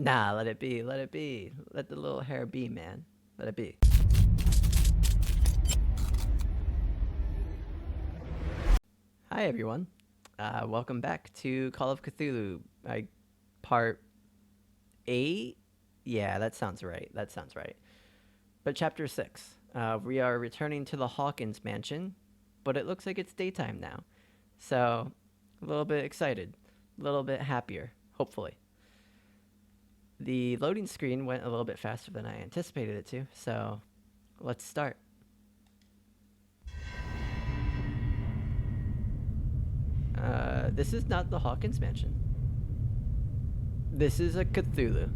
Nah, let it be. Let it be. Let the little hair be, man. Let it be. Hi, everyone. Welcome back to Call of Cthulhu, part 8? Yeah, that sounds right. That sounds right. But chapter 6. We are returning to the Hawkins mansion, but it looks like it's daytime now. So, a little bit excited, a little bit happier, hopefully. The loading screen went a little bit faster than I anticipated it to, so let's start. This is not the Hawkins mansion. This is a Cthulhu.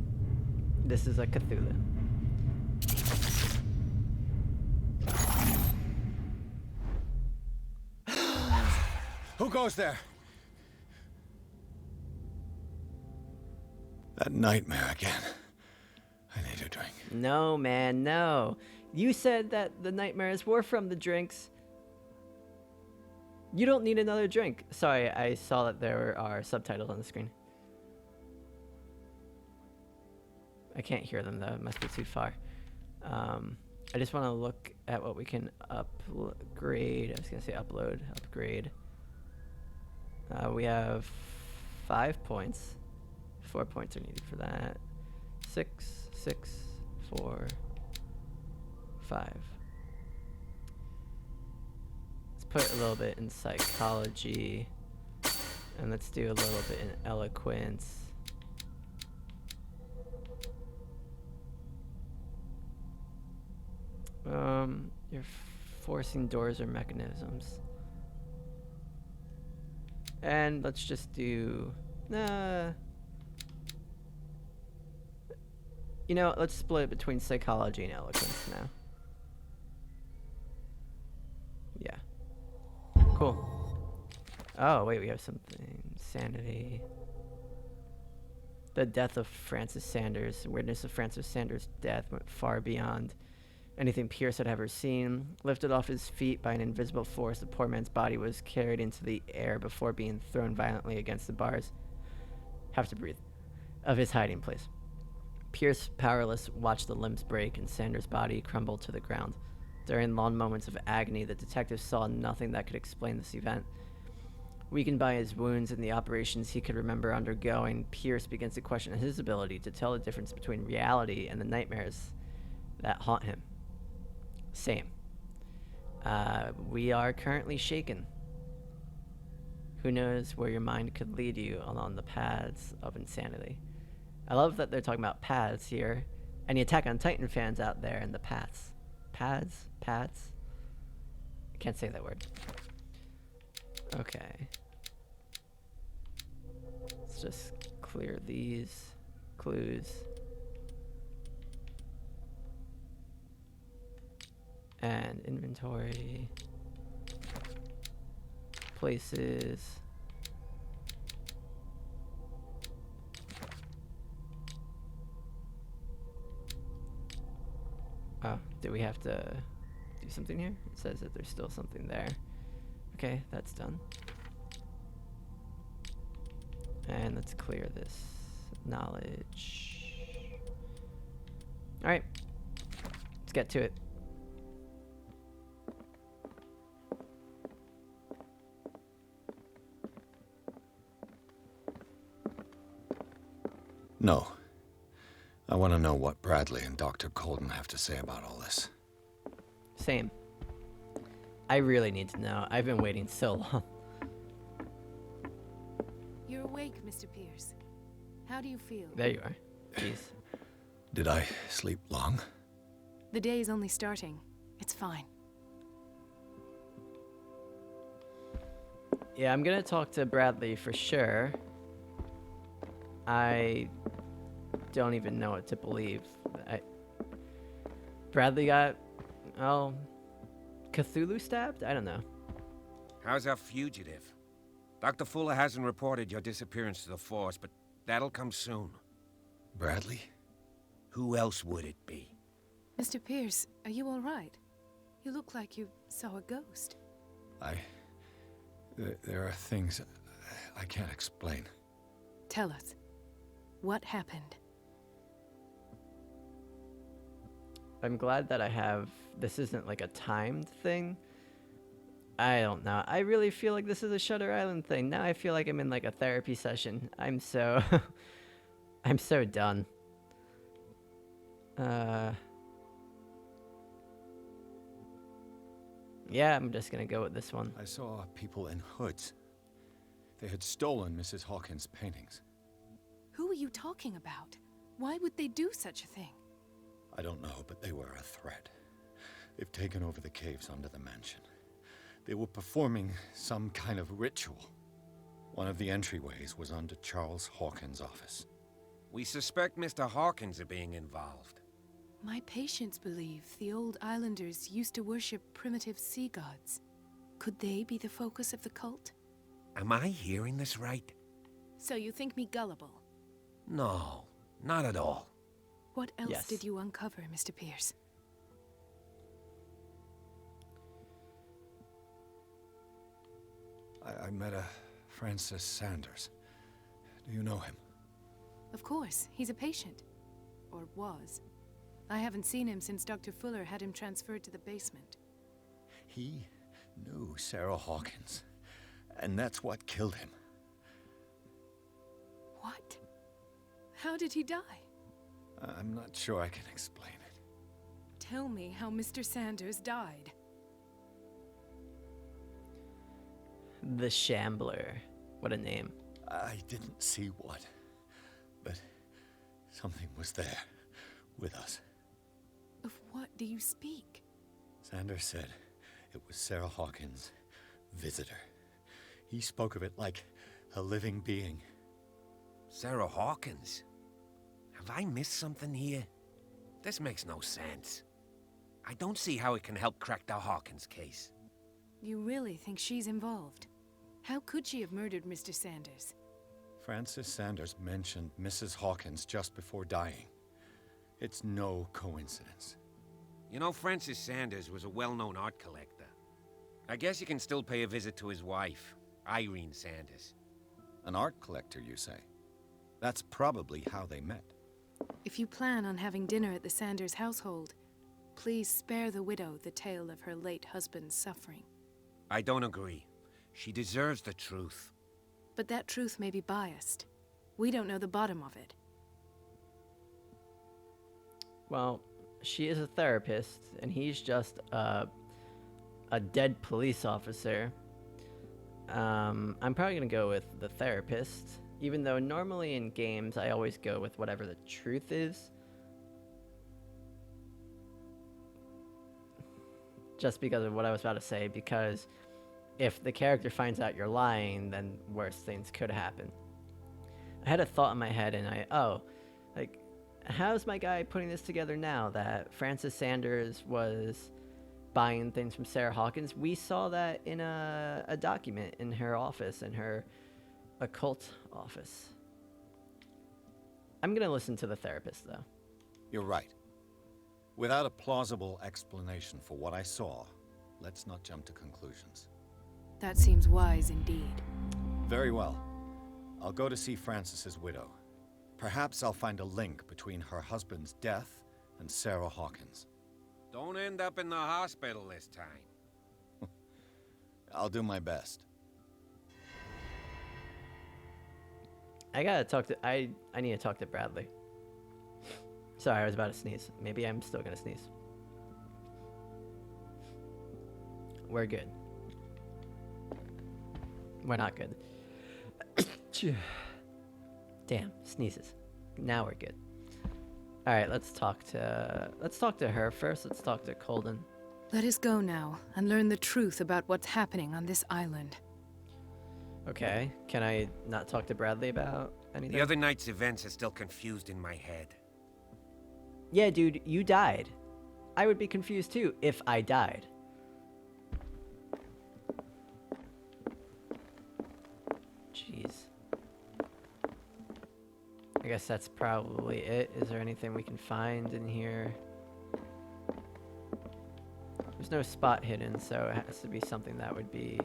This is a Cthulhu. Who goes there? That nightmare again. I need a drink. No, man, no. You said that the nightmares were from the drinks. You don't need another drink. Sorry, I saw that there are subtitles on the screen. I can't hear them though, it must be too far. I just want to look at what we can upgrade. I was going to say upgrade. We have 5 points. 4 points are needed for that. 6, 4, 5. Let's put a little bit in psychology. And let's do a little bit in eloquence. You're forcing doors or mechanisms. And let's just do... You know, let's split it between psychology and eloquence now. Yeah. Cool. Oh, wait, we have something. Sanity. The death of Francis Sanders. Witness of Francis Sanders' death went far beyond anything Pierce had ever seen. Lifted off his feet by an invisible force, the poor man's body was carried into the air before being thrown violently against the bars. Have to breathe. Of his hiding place. Pierce, powerless, watched the limbs break and Sanders' body crumble to the ground. During long moments of agony, the detective saw nothing that could explain this event. Weakened by his wounds and the operations he could remember undergoing, Pierce begins to question his ability to tell the difference between reality and the nightmares that haunt him. Same. We are currently shaken. Who knows where your mind could lead you along the paths of insanity. I love that they're talking about paths here. Any Attack on Titan fans out there in the paths. Paths? Paths? I can't say that word. Okay. Let's just clear these clues. And inventory. Places. Oh, do we have to do something here? It says that there's still something there. Okay, that's done. And let's clear this knowledge. Alright, let's get to it. No. I want to know what Bradley and Dr. Colden have to say about all this. Same. I really need to know. I've been waiting so long. You're awake, Mr. Pierce. How do you feel? There you are. Jeez. Did I sleep long? The day is only starting. It's fine. Yeah, I'm gonna talk to Bradley for sure. I don't even know what to believe. Bradley got, Cthulhu stabbed? I don't know. How's our fugitive? Dr. Fuller hasn't reported your disappearance to the force, but that'll come soon. Bradley? Who else would it be? Mr. Pierce, are you all right? You look like you saw a ghost. There are things I can't explain. Tell us. What happened? I'm glad that I have. This isn't like a timed thing. I don't know. I really feel like this is a Shutter Island thing. Now I feel like I'm in like a therapy session. I'm so I'm so done. Yeah, I'm just gonna go with this one. I saw people in hoods. They had stolen Mrs. Hawkins' paintings. Who are you talking about? Why would they do such a thing? I don't know, but they were a threat. They've taken over the caves under the mansion. They were performing some kind of ritual. One of the entryways was under Charles Hawkins' office. We suspect Mr. Hawkins of being involved. My patients believe the old islanders used to worship primitive sea gods. Could they be the focus of the cult? Am I hearing this right? So you think me gullible? No, not at all. What else Yes. did you uncover, Mr. Pierce? I met a Francis Sanders. Do you know him? Of course, he's a patient. Or was. I haven't seen him since Dr. Fuller had him transferred to the basement. He knew Sarah Hawkins, and that's what killed him. What? How did he die? I'm not sure I can explain it. Tell me how Mr. Sanders died. The Shambler. What a name. I didn't see what, but something was there with us. Of what do you speak? Sanders said it was Sarah Hawkins' visitor. He spoke of it like a living being. Sarah Hawkins? Have I missed something here? This makes no sense. I don't see how it can help crack the Hawkins case. You really think she's involved? How could she have murdered Mr. Sanders? Francis Sanders mentioned Mrs. Hawkins just before dying. It's no coincidence. You know, Francis Sanders was a well-known art collector. I guess you can still pay a visit to his wife, Irene Sanders. An art collector, you say? That's probably how they met. If you plan on having dinner at the Sanders household, please spare the widow the tale of her late husband's suffering. I don't agree. She deserves the truth. But that truth may be biased. We don't know the bottom of it. Well, she is a therapist, and he's just a dead police officer. I'm probably gonna go with the therapist, even though normally in games I always go with whatever the truth is. Just because of what I was about to say, because if the character finds out you're lying, then worse things could happen. I had a thought in my head, and like, how's my guy putting this together now that Francis Sanders was buying things from Sarah Hawkins? We saw that in a document in her office, in her occult office. I'm gonna listen to the therapist, though. You're right. Without a plausible explanation for what I saw, let's not jump to conclusions. That seems wise indeed. Very well. I'll go to see Francis's widow. Perhaps I'll find a link between her husband's death and Sarah Hawkins. Don't end up in the hospital this time. I'll do my best. I gotta talk to. I need to talk to Bradley. Sorry, I was about to sneeze. Maybe I'm still gonna sneeze. We're good. We're not good. Damn, sneezes. Now we're good. All right, let's talk to her first. Let's talk to Colden. Let us go now and learn the truth about what's happening on this island. Okay, can I not talk to Bradley about anything? The other night's events are still confused in my head. Yeah, dude, you died. I would be confused too if I died. Jeez. I guess that's probably it. Is there anything we can find in here? There's no spot hidden, so it has to be something that would be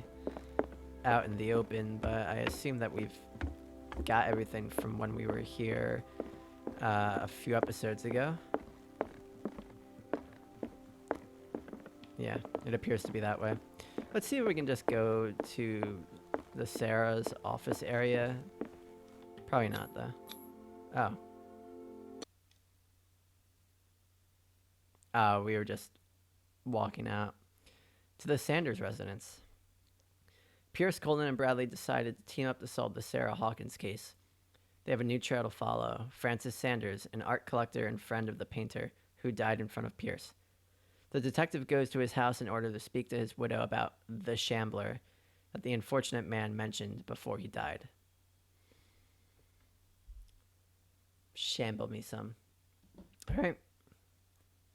out in the open, but I assume that we've got everything from when we were here a few episodes ago. Yeah, it appears to be that way. Let's see if we can just go to the Sarah's office area. Probably not, though. Oh. Oh, we were just walking out to the Sanders residence. Pierce, Colden, and Bradley decided to team up to solve the Sarah Hawkins case. They have a new trail to follow. Francis Sanders, an art collector and friend of the painter who died in front of Pierce. The detective goes to his house in order to speak to his widow about the shambler that the unfortunate man mentioned before he died. Shamble me some. All right.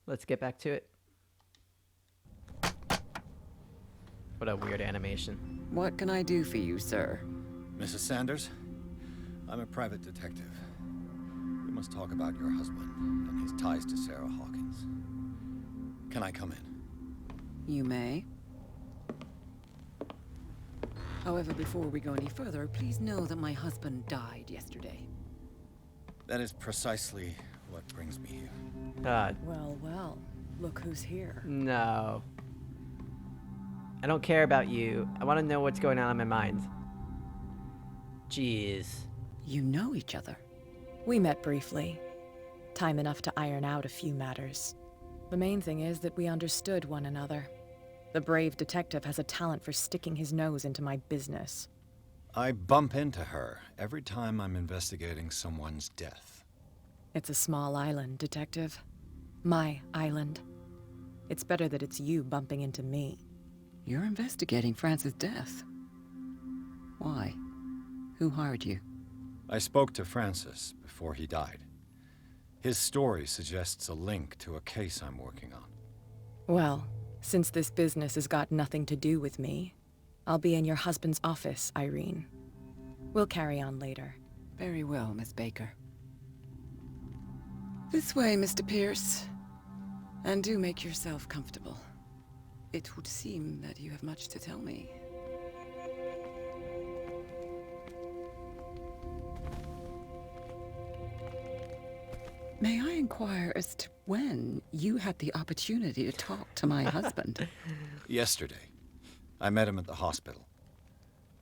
Let's get back to it. What a weird animation. What can I do for you, sir? Mrs. Sanders, I'm a private detective. We must talk about your husband and his ties to Sarah Hawkins. Can I come in? You may. However, before we go any further, please know that my husband died yesterday. That is precisely what brings me here. Well, well. Look who's here. No. I don't care about you. I want to know what's going on in my mind. Jeez. You know each other. We met briefly. Time enough to iron out a few matters. The main thing is that we understood one another. The brave detective has a talent for sticking his nose into my business. I bump into her every time I'm investigating someone's death. It's a small island, detective. My island. It's better that it's you bumping into me. You're investigating Francis' death. Why? Who hired you? I spoke to Francis before he died. His story suggests a link to a case I'm working on. Well, since this business has got nothing to do with me, I'll be in your husband's office, Irene. We'll carry on later. Very well, Miss Baker. This way, Mr. Pierce. And do make yourself comfortable. It would seem that you have much to tell me. May I inquire as to when you had the opportunity to talk to my husband? Yesterday, I met him at the hospital.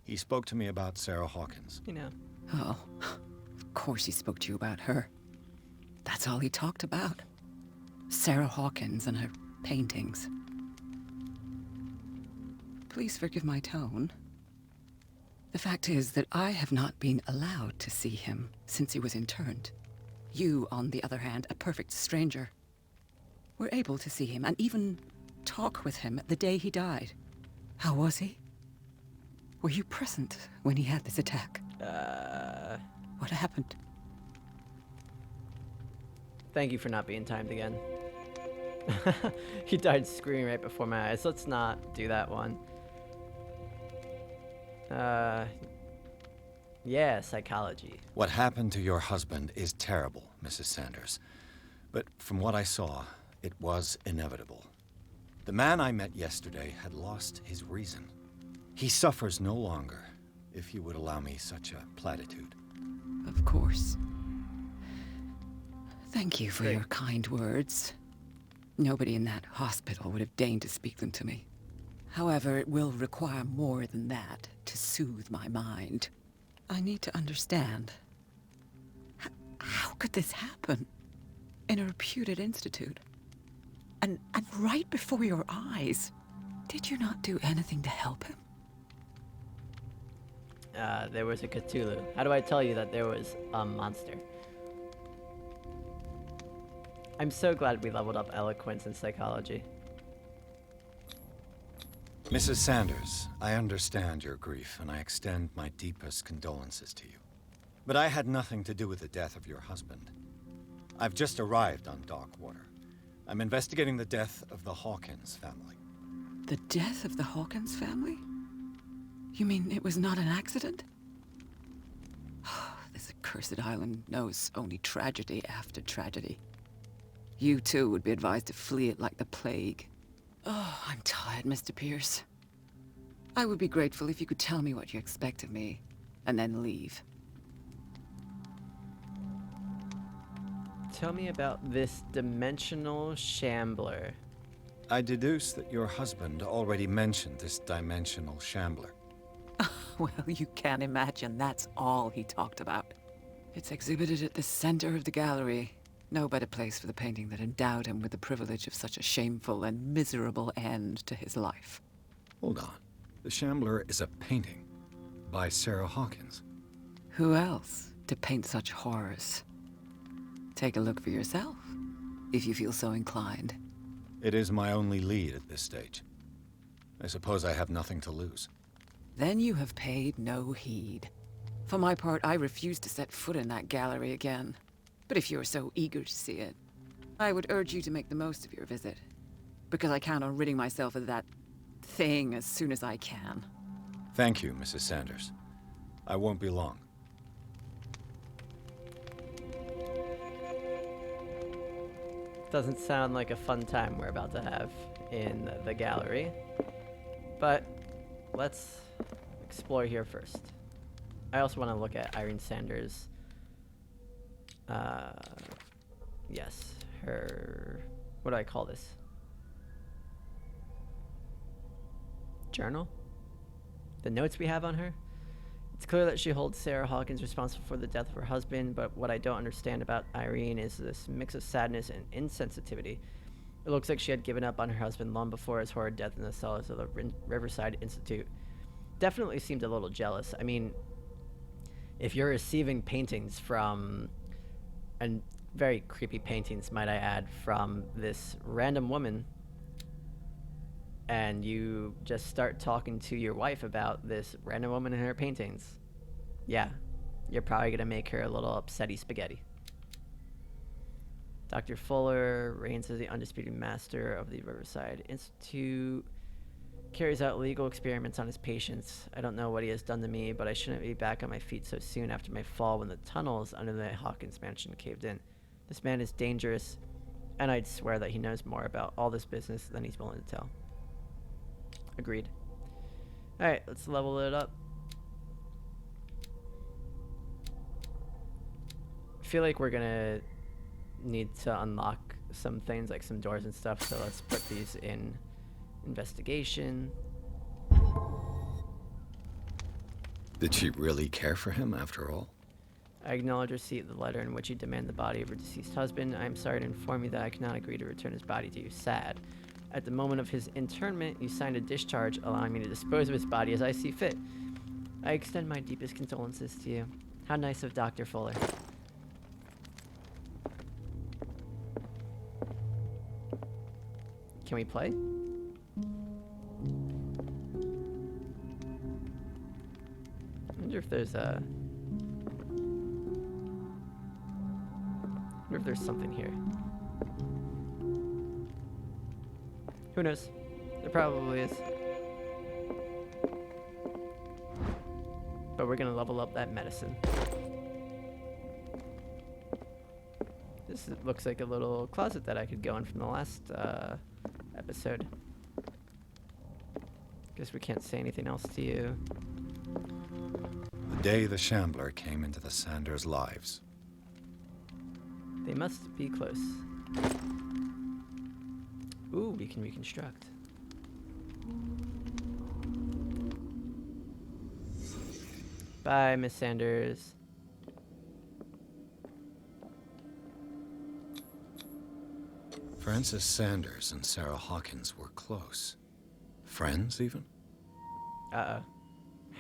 He spoke to me about Sarah Hawkins. You know. Oh, of course he spoke to you about her. That's all he talked about. Sarah Hawkins and her paintings. Please forgive my tone. The fact is that I have not been allowed to see him since he was interned. You, on the other hand, a perfect stranger, were able to see him and even talk with him the day he died. How was he? Were you present when he had this attack? What happened? Thank you for not being timed again. He died screaming right before my eyes. Let's not do that one. Yeah, psychology. What happened to your husband is terrible, Mrs. Sanders. But from what I saw, it was inevitable. The man I met yesterday had lost his reason. He suffers no longer, if you would allow me such a platitude. Of course. Thank you for Great. your kind words. Nobody in that hospital would have deigned to speak them to me. However, it will require more than that to soothe my mind. I need to understand. How could this happen? In a reputed institute? And right before your eyes? Did you not do anything to help him? There was a Cthulhu. How do I tell you that there was a monster? I'm so glad we leveled up eloquence and psychology. Mrs. Sanders, I understand your grief, and I extend my deepest condolences to you. But I had nothing to do with the death of your husband. I've just arrived on Darkwater. I'm investigating the death of the Hawkins family. The death of the Hawkins family? You mean it was not an accident? This accursed island knows only tragedy after tragedy. You too would be advised to flee it like the plague. Oh, I'm tired, Mr. Pierce. I would be grateful if you could tell me what you expect of me, and then leave. Tell me about this dimensional shambler. I deduce that your husband already mentioned this dimensional shambler. Well, you can't imagine that's all he talked about. It's exhibited at the center of the gallery. No better place for the painting that endowed him with the privilege of such a shameful and miserable end to his life. Hold on. The shambler is a painting by Sarah Hawkins. Who else to paint such horrors? Take a look for yourself, if you feel so inclined. It is my only lead at this stage. I suppose I have nothing to lose. Then you have paid no heed. For my part, I refuse to set foot in that gallery again. But if you're so eager to see it, I would urge you to make the most of your visit. Because I count on ridding myself of that thing as soon as I can. Thank you, Mrs. Sanders. I won't be long. Doesn't sound like a fun time we're about to have in the gallery. But let's explore here first. I also want to look at Irene Sanders. Yes, her... What do I call this? Journal? The notes we have on her? It's clear that she holds Sarah Hawkins responsible for the death of her husband, but what I don't understand about Irene is this mix of sadness and insensitivity. It looks like she had given up on her husband long before his horrid death in the cellars of the Riverside Institute. Definitely seemed a little jealous. I mean, if you're receiving paintings from, and very creepy paintings, might I add, from this random woman, and you just start talking to your wife about this random woman and her paintings, yeah, you're probably going to make her a little upsetty spaghetti. Dr. Fuller reigns as the undisputed master of the Riverside Institute, carries out legal experiments on his patients. I don't know what he has done to me, but I shouldn't be back on my feet so soon after my fall when the tunnels under the Hawkins mansion caved in. This man is dangerous, and I'd swear that he knows more about all this business than he's willing to tell. Agreed. Alright, let's level it up. I feel like we're gonna need to unlock some things, like some doors and stuff, so let's put these in investigation. Did she really care for him after all? I acknowledge receipt of the letter in which you demand the body of your deceased husband. I am sorry to inform you that I cannot agree to return his body to you. Sad. At the moment of his internment, you signed a discharge allowing me to dispose of his body as I see fit. I extend my deepest condolences to you. How nice of Dr. Fuller. Can we play? I wonder if there's a... I wonder if there's something here. Who knows? There probably is. But we're gonna level up that medicine. This looks like a little closet that I could go in from the last episode. Guess we can't say anything else to you. The day the Shambler came into the Sanders' lives. They must be close. Ooh, we can reconstruct. Bye, Miss Sanders. Frances Sanders and Sarah Hawkins were close. Friends, even? Uh-oh.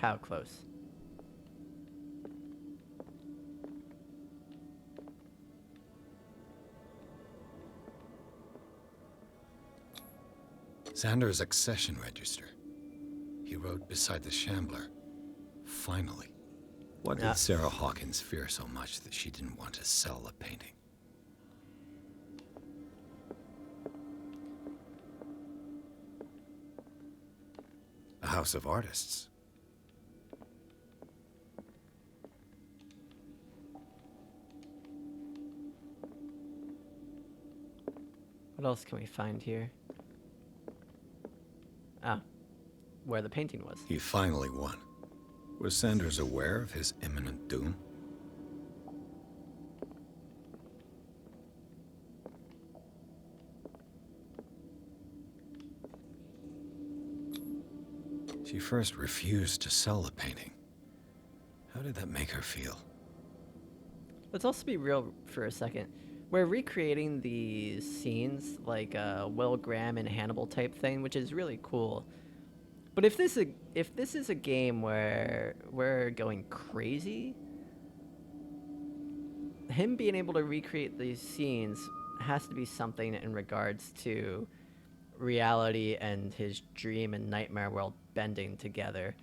How close? Sanders' accession register. He wrote beside the Shambler, "Finally." What did Sarah Hawkins fear so much that she didn't want to sell the painting? A house of artists. What else can we find here? Ah, where the painting was. He finally won. Was Sanders aware of his imminent doom? She first refused to sell the painting. How did that make her feel? Let's also be real for a second. We're recreating these scenes like a Will Graham and Hannibal type thing, which is really cool. But if this is a game where we're going crazy, him being able to recreate these scenes has to be something in regards to reality and his dream and nightmare world bending together.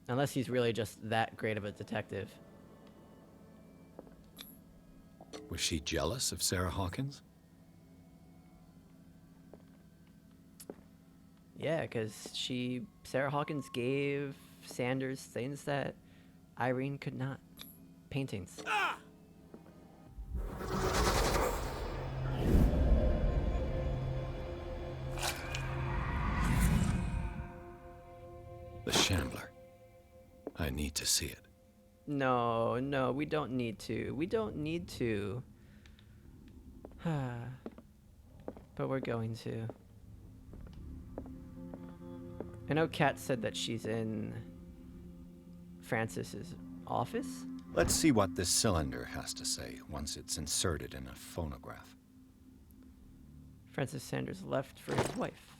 Unless he's really just that great of a detective. Was she jealous of Sarah Hawkins? Yeah, because Sarah Hawkins gave Sanders things that Irene could not. Paintings. The Shambler. I need to see it. No, we don't need to. We don't need to. But we're going to. I know Kat said that she's in Francis's office. Let's see what this cylinder has to say once it's inserted in a phonograph. Francis Sanders left for his wife.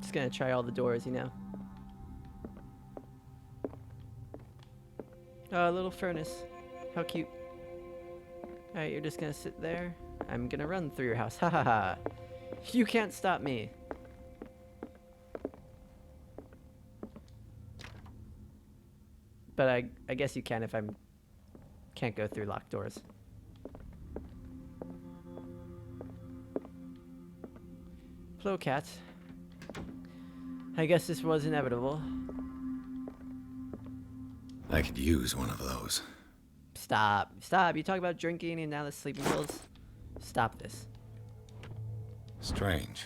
Just gonna try all the doors, you know. Oh, a little furnace. How cute. Alright, you're just gonna sit there. I'm gonna run through your house. Ha ha ha. You can't stop me. But I guess you can if I'm can't go through locked doors. Hello, cat. I guess this was inevitable. I could use one of those. Stop. You talk about drinking and now the sleeping pills. Stop this. Strange.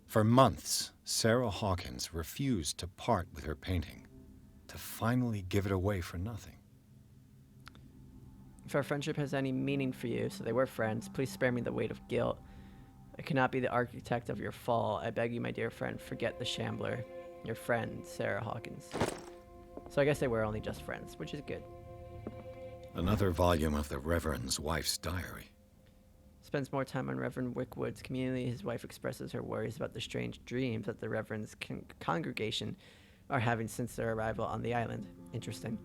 For months, Sarah Hawkins refused to part with her painting, to finally give it away for nothing. If our friendship has any meaning for you, so they were friends, please spare me the weight of guilt. I cannot be the architect of your fall. I beg you, my dear friend, forget the Shambler. Your friend, Sarah Hawkins. So I guess they were only just friends, which is good. Another volume of the Reverend's wife's diary. Spends more time on Reverend Wickwood's community. His wife expresses her worries about the strange dreams that the Reverend's congregation are having since their arrival on the island. Interesting.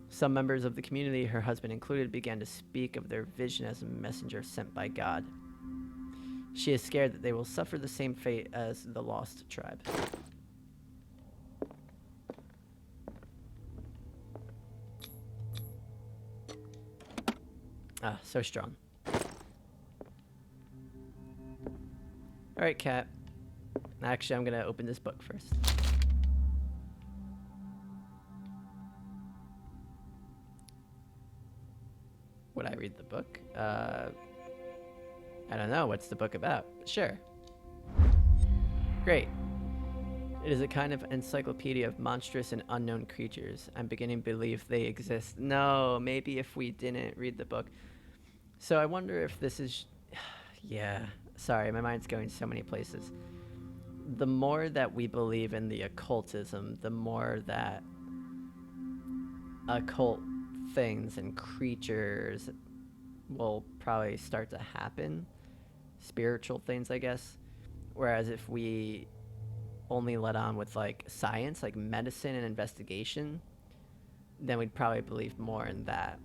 Some members of the community, her husband included, began to speak of their vision as a messenger sent by God. She is scared that they will suffer the same fate as the lost tribe. Ah, so strong. Alright, Kat. Actually, I'm gonna open this book first. Would I read the book? I don't know. What's the book about? Sure. Great. It is a kind of encyclopedia of monstrous and unknown creatures. I'm beginning to believe they exist. No, maybe if we didn't read the book. So I wonder if this is... Yeah, sorry, my mind's going so many places. The more that we believe in the occultism, the more that occult things and creatures will probably start to happen. Spiritual things, I guess. Whereas if we only let on with like science, like medicine and investigation, then we'd probably believe more in that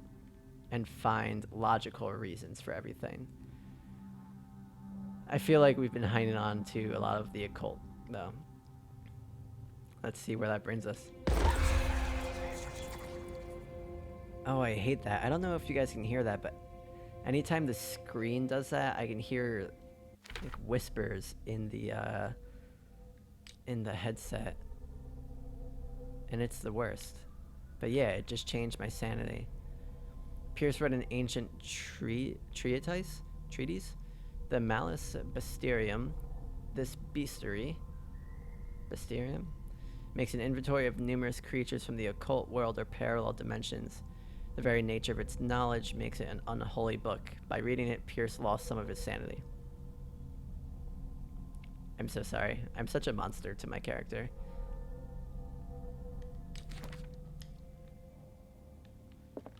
and find logical reasons for everything. I feel like we've been hanging on to a lot of the occult, though. Let's see where that brings us. Oh, I hate that. I don't know if you guys can hear that, but anytime the screen does that, I can hear like whispers in the headset, and it's the worst. But yeah, it just changed my sanity. Pierce read an ancient treatise, the Malus Bestiarium. This bestiary Makes an inventory of numerous creatures from the occult world or parallel dimensions. The very nature of its knowledge makes it an unholy book. By reading it, Pierce lost some of his sanity. I'm so sorry. I'm such a monster to my character.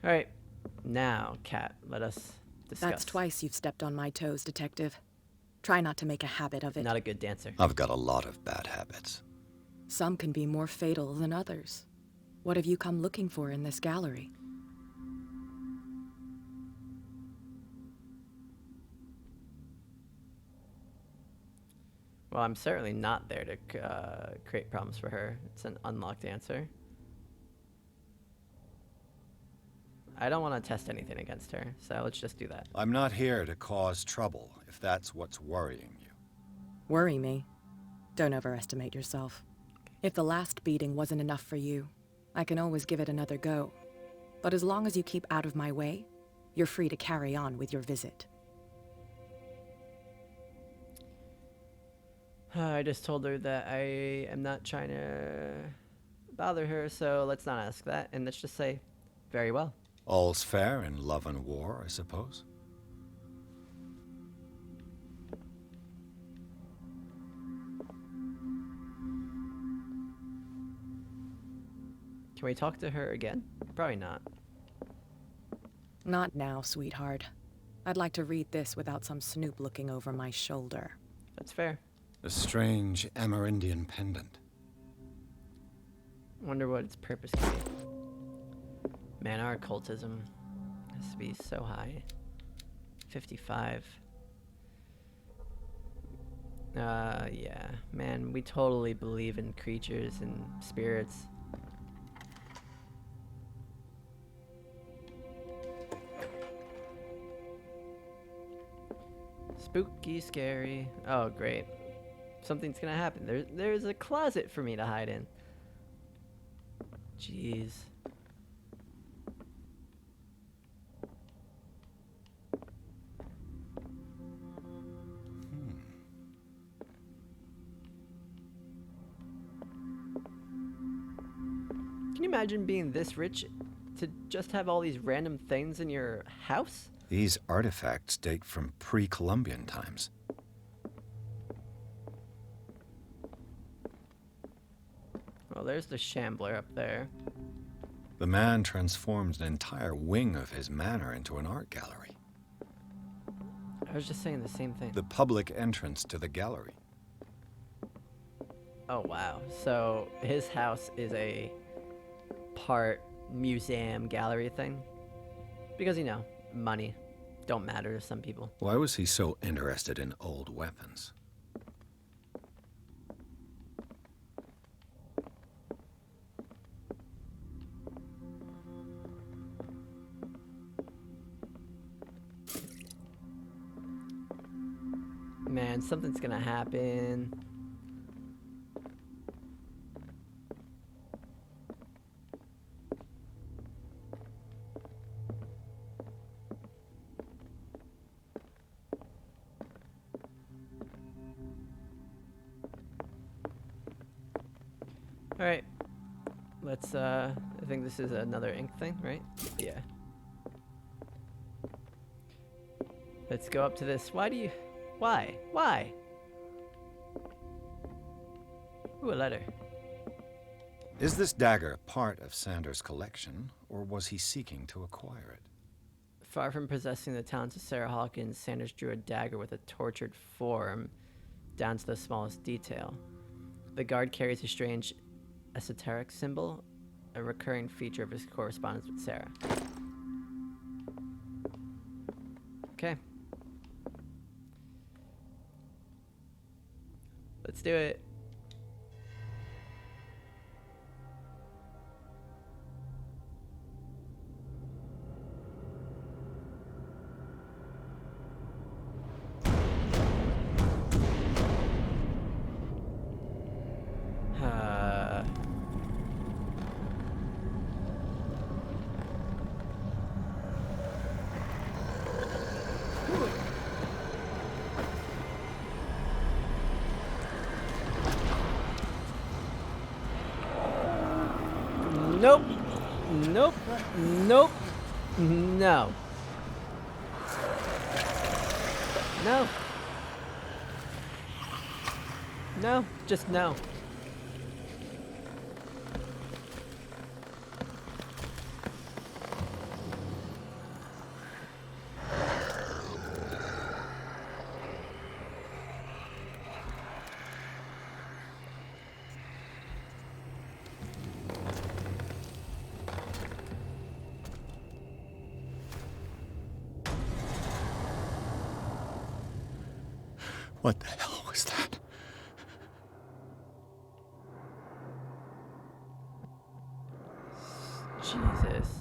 Alright. Now, Kat, let us discuss. That's twice you've stepped on my toes, Detective. Try not to make a habit of it. Not a good dancer. I've got a lot of bad habits. Some can be more fatal than others. What have you come looking for in this gallery? Well, I'm certainly not there to create problems for her. It's an unlocked answer. I don't want to test anything against her, so let's just do that. I'm not here to cause trouble, if that's what's worrying you. Worry me? Don't overestimate yourself. If the last beating wasn't enough for you, I can always give it another go. But as long as you keep out of my way, you're free to carry on with your visit. I just told her that I am not trying to bother her, so let's not ask that, and let's just say, very well. All's fair in love and war, I suppose. Can we talk to her again? Probably not. Not now, sweetheart. I'd like to read this without some snoop looking over my shoulder. That's fair. A strange Amerindian pendant. Wonder what its purpose could be. Man, our occultism has to be so high. 55. Yeah. Man, we totally believe in creatures and spirits. Spooky, scary. Oh, great. Something's gonna happen. There's a closet for me to hide in. Jeez. Can you imagine being this rich to just have all these random things in your house? These artifacts date from pre-Columbian times. Well, there's the Shambler up there. The man transforms an entire wing of his manor into an art gallery. I was just saying the same thing. The public entrance to the gallery. Oh, wow. So his house is a part museum gallery thing? Because, you know, money don't matter to some people. Why was he so interested in old weapons? Man, something's gonna happen. Alright. Let's, I think this is another ink thing, right? Yeah. Let's go up to this. Why? Why? Ooh, a letter. Is this dagger part of Sanders' collection, or was he seeking to acquire it? Far from possessing the talents of Sarah Hawkins, Sanders drew a dagger with a tortured form down to the smallest detail. The guard carries a strange esoteric symbol, a recurring feature of his correspondence with Sarah. Okay. Let's do it. Nope. Nope. Nope. No. No. No. Just no. What the hell was that? Jesus.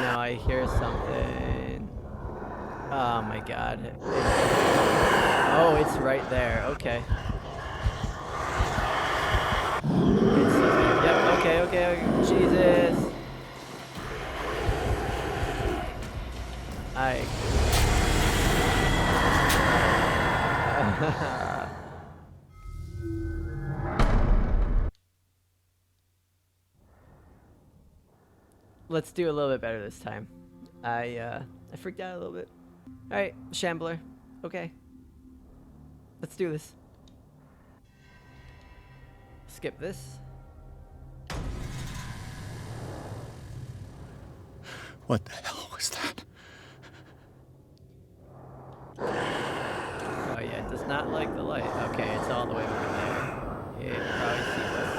No, I hear something. Oh my god. Oh, it's right there. Okay. Yep, okay. Jesus. Let's do a little bit better this time. I freaked out a little bit. Alright, Shambler. Okay. Let's do this. Skip this. What the hell was that? Oh yeah, it does not like the light. Okay, it's all the way over there. Yeah, you can probably see this.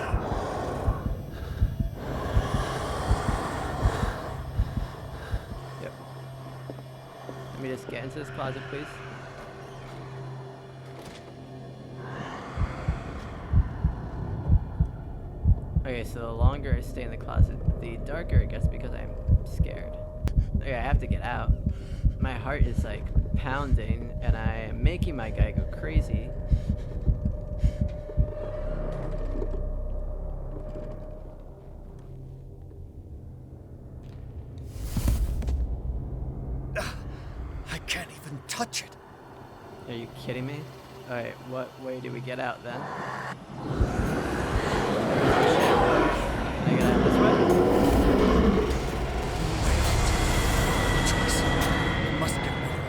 Yep. Let me just get into this closet, please. Okay, so the longer I stay in the closet, the darker it gets because I'm scared. Okay, I have to get out. My heart is like pounding and I am making my guy go crazy. I can't even touch it. Are you kidding me? Alright, what way do we get out then? Can I get out this way? We must get rid of it.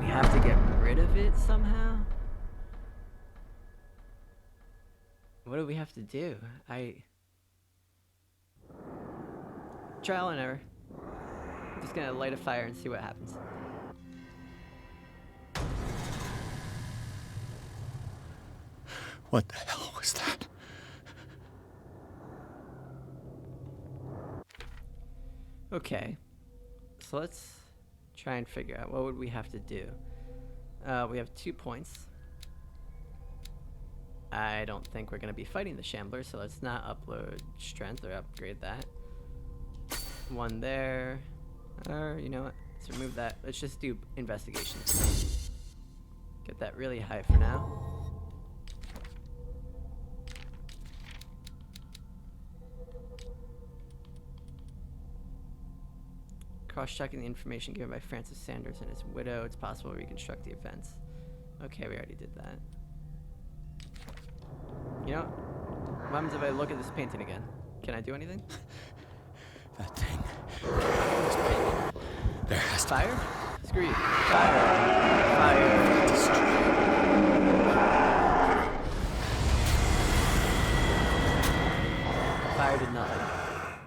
We have to get rid of it somehow? What do we have to do? Trial and error. I'm just gonna light a fire and see what happens. What the hell was that? Okay. So let's try and figure out what would we have to do. We have 2 points. I don't think we're gonna be fighting the Shambler, so let's not upload strength or upgrade that. 1 there. Or you know what? Let's remove that. Let's just do investigation. Get that really high for now. Cross-checking the information given by Francis Sanders and his widow. It's possible to reconstruct the events. Okay, we already did that. You know, what happens if I look at this painting again? Can I do anything? That thing. There has to Fire? Screw you. Fire. Fire did nothing.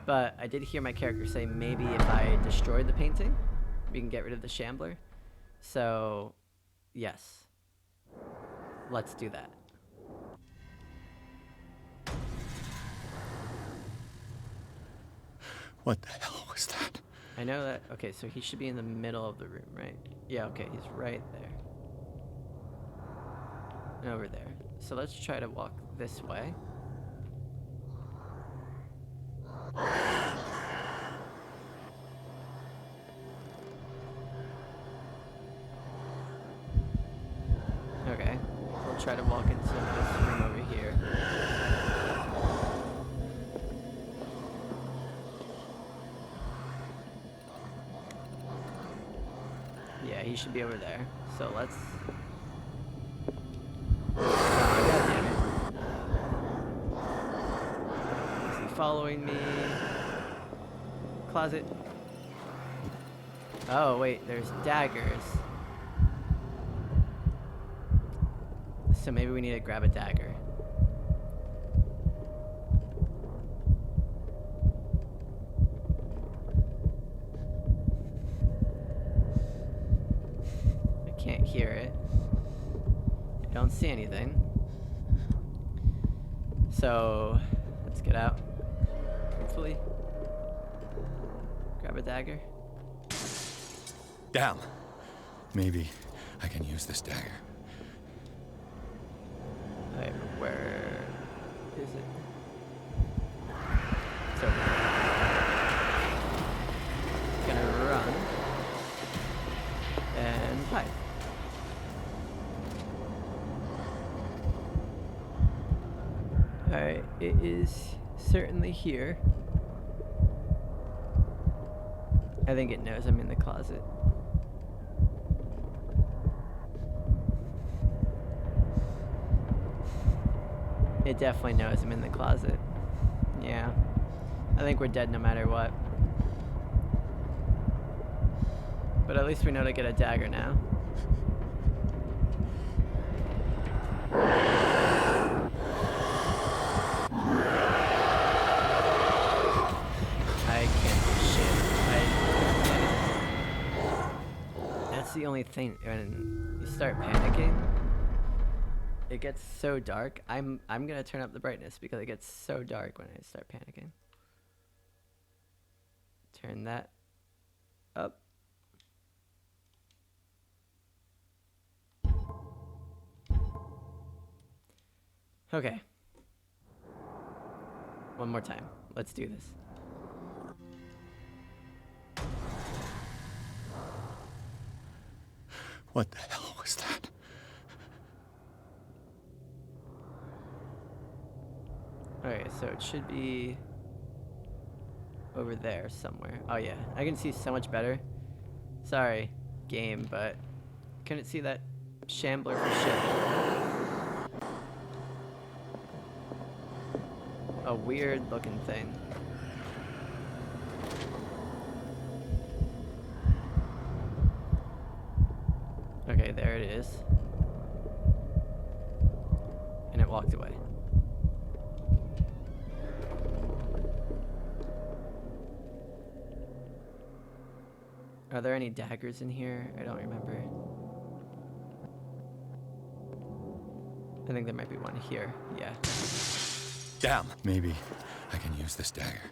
But I did hear my character say maybe if I destroy the painting, we can get rid of the Shambler. So, yes. Let's do that. What the hell was that? I know that. Okay, so he should be in the middle of the room, right? Yeah, okay, he's right there. Over there. So let's try to walk this way. Okay, we'll try to walk into this room over here. Yeah, he should be over there. So let's following me. Closet. Oh, wait, there's daggers. So maybe we need to grab a dagger. I can't hear it. I don't see anything. So, let's get out. Hopefully. Grab a dagger. Damn. Maybe I can use this dagger. Alright, where is it? It's over there. Gonna run. And hide. Alright, it is certainly here. I think it knows I'm in the closet. It definitely knows I'm in the closet. Yeah. I think we're dead no matter what. But at least we know to get a dagger now. I can't do shit. That's the only thing. When you start panicking, it gets so dark. I'm gonna turn up the brightness because it gets so dark when I start panicking. Turn that up. Okay. One more time. Let's do this. What the hell was that? Alright, so it should be over there somewhere. Oh yeah, I can see so much better. Sorry, game, but couldn't see that shambler for shit. A weird looking thing. Okay, there it is. And it walked away. Are there any daggers in here? I don't remember. I think there might be one here. Yeah. Damn. Maybe I can use this dagger.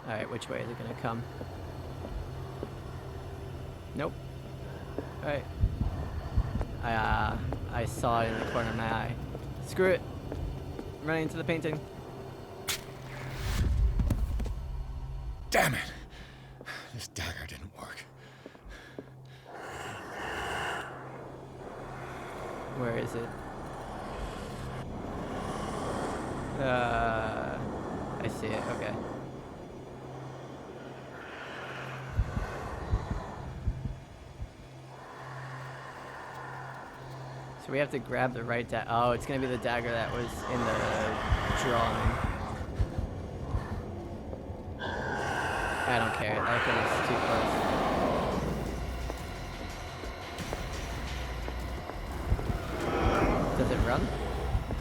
Alright, which way is it gonna come? Nope. Alright. I saw it in the corner of my eye. Screw it. I'm running into the painting. Damn it! This dagger didn't work. Where is it? I see it, okay. So we have to grab the right dagger. Oh, it's gonna be the dagger that was in the drawing. I don't care. I think it's too close. Does it run?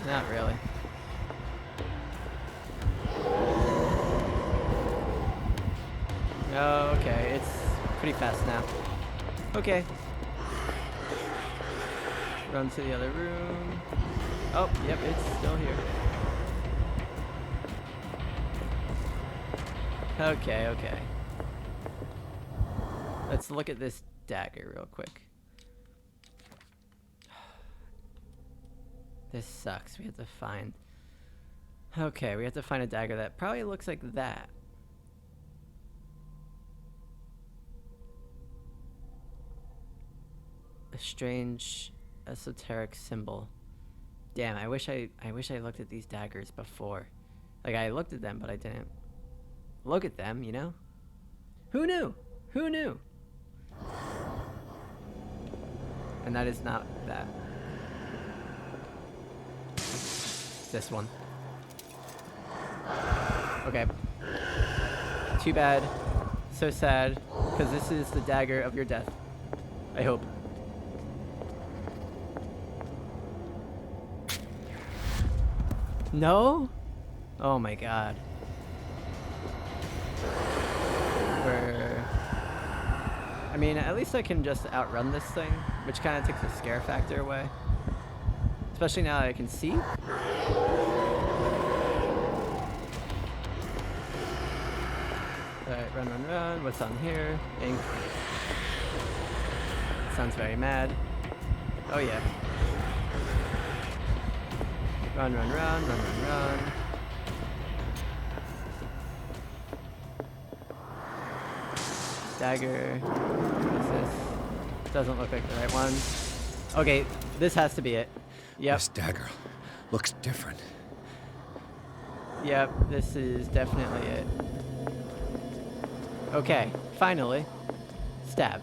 Not really. Oh, okay. It's pretty fast now. Okay. Run to the other room. Oh, yep, it's still here. Okay, okay. Let's look at this dagger real quick. This sucks. We have to find... Okay, we have to find a dagger that probably looks like that. A strange, esoteric symbol. Damn, I wish I looked at these daggers before. Like, I looked at them, but I didn't look at them, you know? Who knew? Who knew? And that is not that. This one. Okay. Too bad. So sad. Because this is the dagger of your death. I hope. No? Oh my god. I mean, at least I can just outrun this thing, which kind of takes the scare factor away. Especially now that I can see. Alright, run, run, run. What's on here? Ink. Sounds very mad. Oh yeah. Run, run, run, run, run, run. Dagger. What's this? Doesn't look like the right one. Okay, this has to be it. Yep. This dagger looks different. Yep, this is definitely it. Okay, finally. Stab.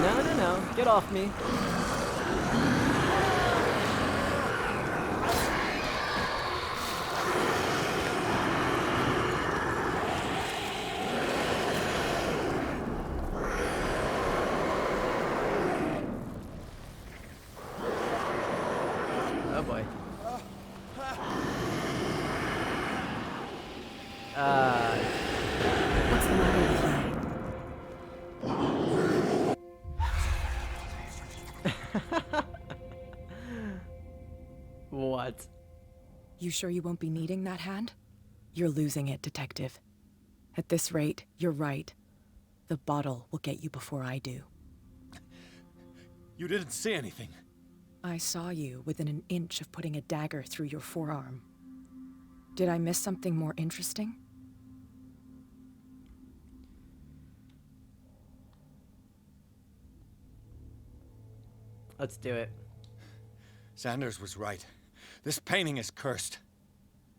No, no, no. Get off me. Oh boy. What's the matter with you? What? You sure you won't be needing that hand? You're losing it, Detective. At this rate, you're right. The bottle will get you before I do. You didn't see anything. I saw you within an inch of putting a dagger through your forearm. Did I miss something more interesting? Let's do it. Sanders was right. This painting is cursed.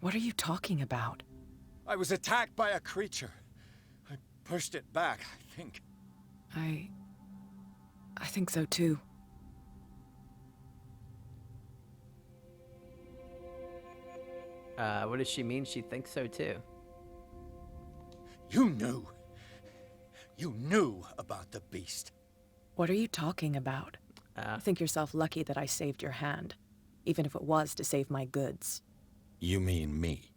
What are you talking about? I was attacked by a creature. I pushed it back, I think. I think so too. What does she mean? She thinks so too. You knew. You knew about the beast. What are you talking about? Think yourself lucky that I saved your hand, even if it was to save my goods. You mean me?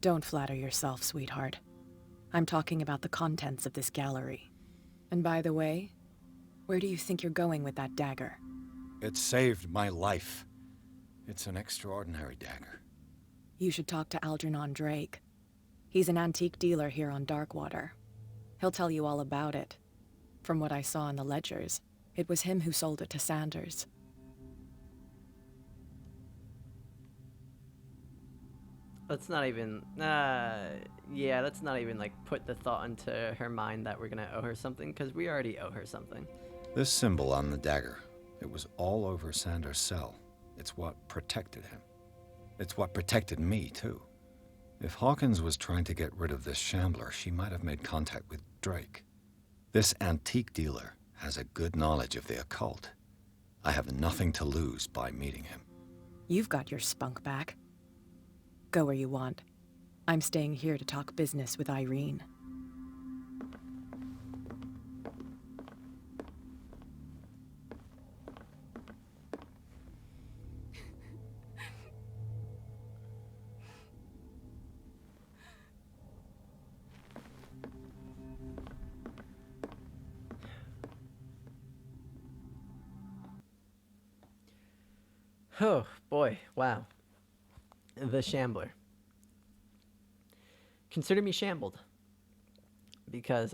Don't flatter yourself, sweetheart. I'm talking about the contents of this gallery. And by the way, where do you think you're going with that dagger? It saved my life. It's an extraordinary dagger. You should talk to Algernon Drake. He's an antique dealer here on Darkwater. He'll tell you all about it. From what I saw in the ledgers, it was him who sold it to Sanders. Let's not even, yeah, let's not even, like, put the thought into her mind that we're gonna owe her something, because we already owe her something. This symbol on the dagger, it was all over Sanders' cell. It's what protected him. It's what protected me, too. If Hawkins was trying to get rid of this shambler, she might have made contact with Drake. This antique dealer has a good knowledge of the occult. I have nothing to lose by meeting him. You've got your spunk back. Go where you want. I'm staying here to talk business with Irene. Oh, boy, wow. The Shambler. Consider me shambled. Because,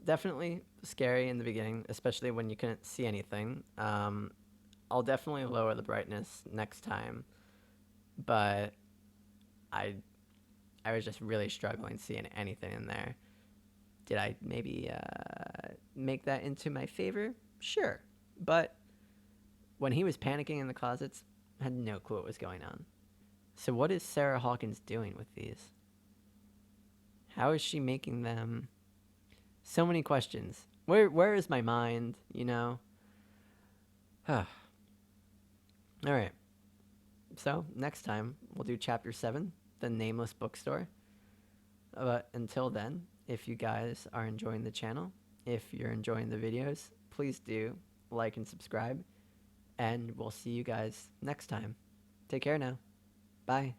definitely scary in the beginning, especially when you couldn't see anything. I'll definitely lower the brightness next time. But I was just really struggling seeing anything in there. Did I maybe make that into my favor? Sure. But when he was panicking in the closets, I had no clue what was going on. So what is Sarah Hawkins doing with these? How is she making them? So many questions. Where is my mind, you know? All right. So, next time, we'll do Chapter 7, The Nameless Bookstore. But until then, if you guys are enjoying the channel, if you're enjoying the videos, please do like and subscribe. And we'll see you guys next time. Take care now. Bye.